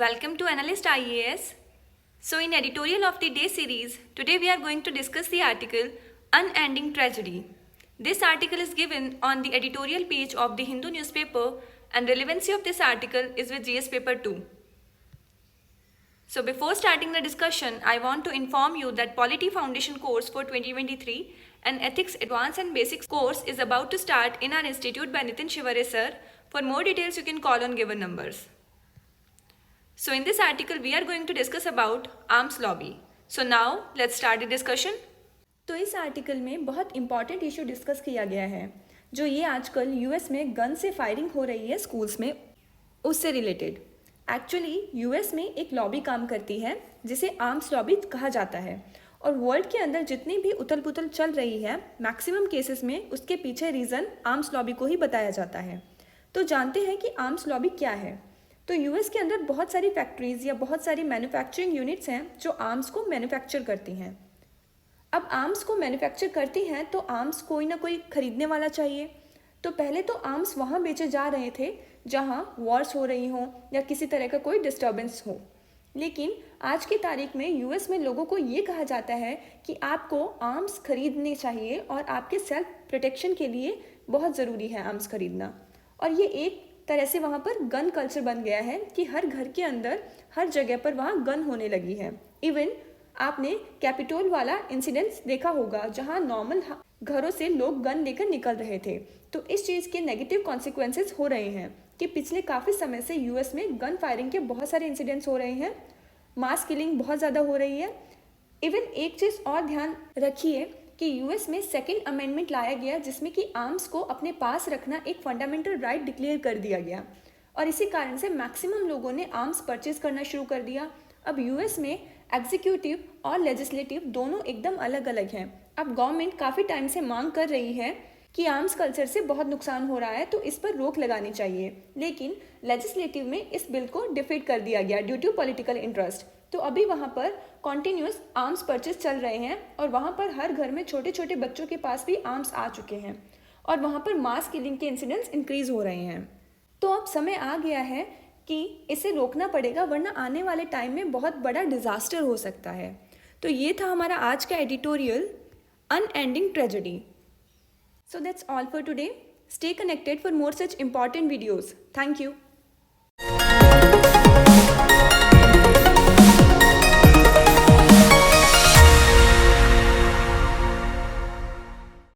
Welcome to Analyst IAS. So, in editorial of the day series, today we are going to discuss the article Unending Tragedy. This article is given on the editorial page of the Hindu newspaper, and relevancy of this article is with GS paper 2. So, before starting the discussion, I want to inform you that Polity Foundation course for 2023 and Ethics Advanced and Basics course is about to start in our institute by Nitin Shivare sir. For more details, you can call on given numbers. So in this article we are going to discuss about arms lobby. So now let's start the discussion. तो इस article में बहुत important issue discuss किया गया है जो ये आजकल यूएस में गन से फायरिंग हो रही है स्कूल्स में, उससे रिलेटेड। एक्चुअली यूएस में एक लॉबी काम करती है जिसे आर्म्स लॉबी कहा जाता है, और वर्ल्ड के अंदर जितनी भी उथल पुथल चल रही है मैक्सिमम केसेस में उसके पीछे रीज़न आर्म्स लॉबी को ही बताया जाता है। तो जानते हैं कि आर्म्स लॉबी क्या है। तो यूएस के अंदर बहुत सारी फैक्ट्रीज या बहुत सारी मैन्युफैक्चरिंग यूनिट्स हैं जो आर्म्स को मैन्युफैक्चर करती हैं। अब आर्म्स को मैन्युफैक्चर करती हैं तो आर्म्स कोई ना कोई खरीदने वाला चाहिए। तो पहले तो आर्म्स वहाँ बेचे जा रहे थे जहाँ वॉर्स हो रही हों या किसी तरह का कोई डिस्टर्बेंस हो, लेकिन आज की तारीख में यूएस में लोगों को ये कहा जाता है कि आपको आर्म्स खरीदने चाहिए और आपके सेल्फ प्रोटेक्शन के लिए बहुत ज़रूरी है आर्म्स खरीदना। और ये एक तरह से वहाँ पर गन कल्चर बन गया है कि हर घर के अंदर हर जगह पर वहाँ गन होने लगी है। इवन आपने कैपिटोल वाला इंसिडेंट्स देखा होगा जहाँ नॉर्मल घरों से लोग गन लेकर निकल रहे थे। तो इस चीज़ के नेगेटिव कॉन्सिक्वेंसेस हो रहे हैं कि पिछले काफ़ी समय से यूएस में गन फायरिंग के बहुत सारे इंसिडेंट्स हो रहे हैं, मास किलिंग बहुत ज़्यादा हो रही है। इवन एक चीज़ और ध्यान रखिए कि यूएस में सेकेंड अमेंडमेंट लाया गया जिसमें कि आर्म्स को अपने पास रखना एक फंडामेंटल राइट डिक्लेयर कर दिया गया, और इसी कारण से मैक्सिमम लोगों ने आर्म्स परचेज करना शुरू कर दिया। अब यूएस में एग्जीक्यूटिव और लेजिस्लेटिव दोनों एकदम अलग अलग हैं। अब गवर्नमेंट काफ़ी टाइम से मांग कर रही है कि आर्म्स कल्चर से बहुत नुकसान हो रहा है तो इस पर रोक लगानी चाहिए, लेकिन लेजिस्लेटिव में इस बिल को डिफीट कर दिया गया ड्यू टू पॉलिटिकल इंटरेस्ट। तो अभी वहाँ पर कॉन्टिन्यूस आर्म्स परचेज चल रहे हैं और वहाँ पर हर घर में छोटे छोटे बच्चों के पास भी आर्म्स आ चुके हैं और वहाँ पर मास किलिंग के इंसिडेंट्स इंक्रीज हो रहे हैं। तो अब समय आ गया है कि इसे रोकना पड़ेगा, वरना आने वाले टाइम में बहुत बड़ा डिजास्टर हो सकता है। तो ये था हमारा आज का editorial unending tragedy. So that's all for today. Stay connected for more such important videos. Thank you.